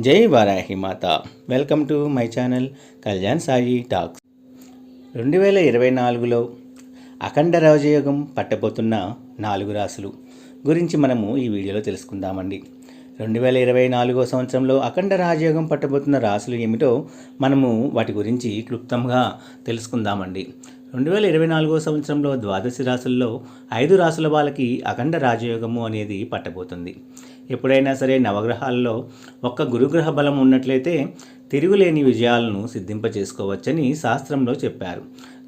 జై వారాహి మాత. Welcome to my channel Kalyan Sai talks. 2024లో అఖండ రాజయోగం పట్టబోతున్న 4 రాశులు గురించి మనము ఈ వీడియోలో తెలుసుకుందామండి. 2024 సంవత్సరంలో అఖండ రాజయోగం పట్టబోతున్న రాశులు ఏమిటో మనము వాటి గురించి క్లుప్తంగా తెలుసుకుందామండి. 2024 సంవత్సరంలో ద్వాదశి రాశుల్లో 5 రాశుల వాళ్ళకి అఖండ రాజయోగము అనేది పట్టబోతుంది. ఎప్పుడైనా సరే నవగ్రహాల్లో ఒక్క గురుగ్రహ బలం ఉన్నట్లయితే తిరుగులేని విజయాలను సిద్ధింపచేసుకోవచ్చని శాస్త్రంలో చెప్పారు.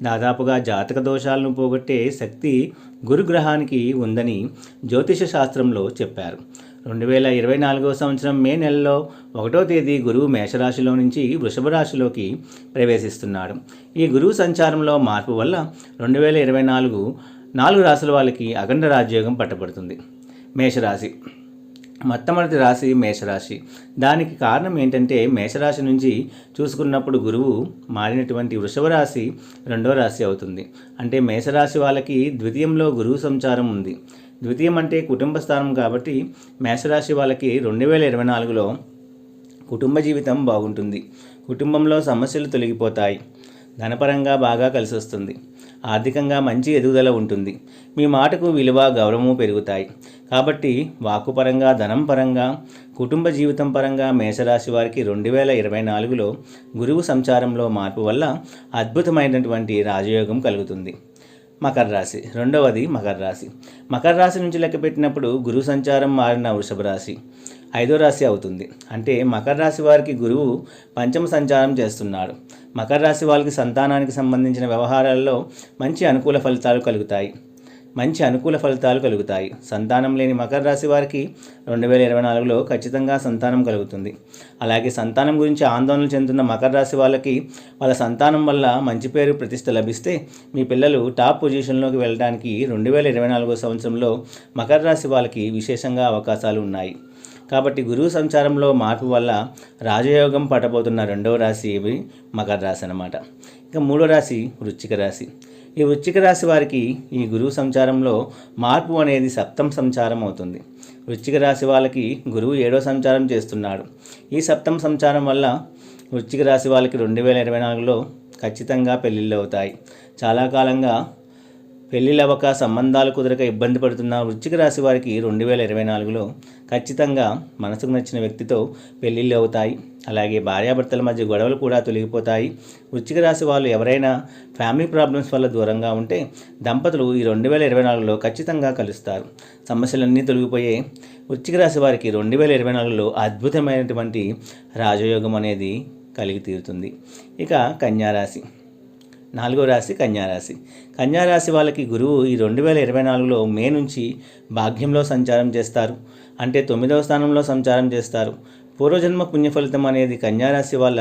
దాదాపుగా జాతక దోషాలను పోగొట్టే శక్తి గురుగ్రహానికి ఉందని జ్యోతిష శాస్త్రంలో చెప్పారు. 2024 సంవత్సరం మే నెలలో 1వ తేదీ గురువు మేషరాశిలో నుంచి వృషభ రాశిలోకి ప్రవేశిస్తున్నాడు. ఈ గురువు సంచారంలో మార్పు వల్ల 2024 4 రాశుల వాళ్ళకి అఖండ రాజయోగం పట్టబడుతుంది. మేషరాశి మొట్టమొదటి రాశి మేషరాశి. దానికి కారణం ఏంటంటే మేషరాశి నుంచి చూసుకున్నప్పుడు గురువు మారినటువంటి వృషభ రాశి 2వ రాశి అవుతుంది. అంటే మేషరాశి వాళ్ళకి ద్వితీయంలో గురువు సంచారం ఉంది. ద్వితీయం అంటే కుటుంబ స్థానం కాబట్టి మేషరాశి వాళ్ళకి 2024లో కుటుంబ జీవితం బాగుంటుంది. కుటుంబంలో సమస్యలు తొలగిపోతాయి. ధనపరంగా బాగా కలిసి వస్తుంది. ఆర్థికంగా మంచి ఎదుగుదల ఉంటుంది. మీ మాటకు విలువ గౌరవము పెరుగుతాయి. కాబట్టి వాక్కుపరంగా ధనం పరంగా కుటుంబ జీవితం పరంగా మేషరాశి వారికి 2024లో గురువు సంచారంలో మార్పు వల్ల అద్భుతమైనటువంటి రాజయోగం కలుగుతుంది. మకర రాశి రెండవది మకర రాశి. మకర రాశి నుంచి లెక్కపెట్టినప్పుడు గురువు సంచారం మారిన వృషభ రాశి 5వ రాశి అవుతుంది. అంటే మకర రాశి వారికి గురువు పంచమ సంచారం చేస్తున్నాడు. మకర రాశి వాళ్ళకి సంతానానికి సంబంధించిన వ్యవహారాల్లో మంచి అనుకూల ఫలితాలు కలుగుతాయి. సంతానం లేని మకర రాశి వారికి 2024లో ఖచ్చితంగా సంతానం కలుగుతుంది. అలాగే సంతానం గురించి ఆందోళన చెందుతున్న మకర రాశి వాళ్ళకి వాళ్ళ సంతానం వల్ల మంచి పేరు ప్రతిష్ట లభిస్తే మీ పిల్లలు టాప్ పొజిషన్లోకి వెళ్ళడానికి 2024 సంవత్సరంలో మకర రాశి వాళ్ళకి విశేషంగా అవకాశాలు ఉన్నాయి. కాబట్టి గురువు సంచారంలో మార్పు వల్ల రాజయోగం పట్టబోతున్న 2వ రాశి మకర రాశి అన్నమాట. ఇంకా 3వ రాశి వృశ్చిక రాశి. ఈ వృశ్చిక రాశి వారికి ఈ గురువు సంచారంలో మార్పు అనేది సప్తమ సంచారం అవుతుంది. వృశ్చిక రాశి వాళ్ళకి గురువు 7వ సంచారం చేస్తున్నాడు. ఈ సప్తమ సంచారం వల్ల వృశ్చిక రాశి వాళ్ళకి 2024లో ఖచ్చితంగా పెళ్ళిళ్ళు అవుతాయి. చాలా కాలంగా పెళ్ళిళ్ళు అవ్వక సంబంధాలు కుదరక ఇబ్బంది పడుతున్న వృశ్చిక రాశి వారికి 2024లో ఖచ్చితంగా మనసుకు నచ్చిన వ్యక్తితో పెళ్ళిళ్ళు అవుతాయి. అలాగే భార్యాభర్తల మధ్య గొడవలు కూడా తొలగిపోతాయి. వృశ్చిక రాశి వాళ్ళు ఎవరైనా ఫ్యామిలీ ప్రాబ్లమ్స్ వల్ల దూరంగా ఉంటే దంపతులు ఈ 2024లో ఖచ్చితంగా కలుస్తారు. సమస్యలన్నీ తొలగిపోయే వృశ్చిక రాశి వారికి 2024లో అద్భుతమైనటువంటి రాజయోగం అనేది కలిగి తీరుతుంది. ఇక కన్యారాశి 4వ రాశి కన్యారాశి. కన్యారాశి వాళ్ళకి గురువు ఈ 2024లో మే నుంచి భాగ్యంలో సంచారం చేస్తారు. అంటే 9వ స్థానంలో సంచారం చేస్తారు. పూర్వజన్మ పుణ్య ఫలితం అనేది కన్యారాశి వాళ్ళ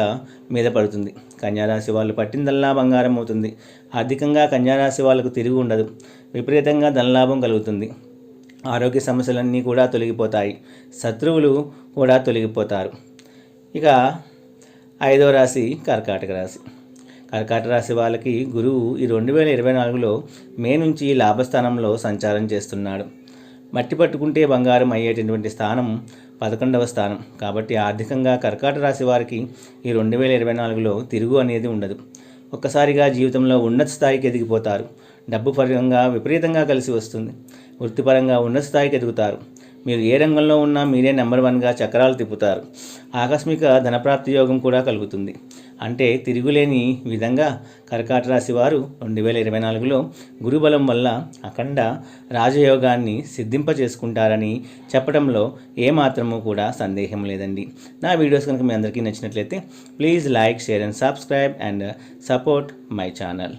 మీద పడుతుంది. కన్యారాశి వాళ్ళు పట్టిందల్లా బంగారం అవుతుంది. ఆర్థికంగా కన్యారాశి వాళ్ళకు తిరిగి ఉండదు. విపరీతంగా ధనలాభం కలుగుతుంది. ఆరోగ్య సమస్యలన్నీ కూడా తొలగిపోతాయి. శత్రువులు కూడా తొలగిపోతారు. ఇక 5వ రాశి కర్కాటక రాశి. కర్కాటక రాశి వాళ్ళకి గురువు ఈ 2024లో మే నుంచి లాభస్థానంలో సంచారం చేస్తున్నాడు. మట్టి పట్టుకుంటే బంగారం అయ్యేటటువంటి స్థానం 11వ స్థానం. కాబట్టి ఆర్థికంగా కర్కాటక రాశి వారికి ఈ 2024లో తిరుగు అనేది ఉండదు. ఒక్కసారిగా జీవితంలో ఉన్నత స్థాయికి ఎదిగిపోతారు. డబ్బు పరంగా విపరీతంగా కలిసి వస్తుంది. వృత్తిపరంగా ఉన్నత స్థాయికి ఎదుగుతారు. మీరు ఏ రంగంలో ఉన్నా మీరే నెంబర్ 1గా చక్రాలు తిప్పుతారు. ఆకస్మిక ధనప్రాప్తి యోగం కూడా కలుగుతుంది. అంటే తిరుగులేని విధంగా కర్కాటక రాశి వారు 2024లో గురుబలం వల్ల అఖండ రాజయోగాన్ని సిద్ధింపచేసుకుంటారని చెప్పడంలో ఏమాత్రము కూడా సందేహం లేదండి. నా వీడియోస్ కనుక మీ అందరికీ నచ్చినట్లయితే please like, share and subscribe and support my channel.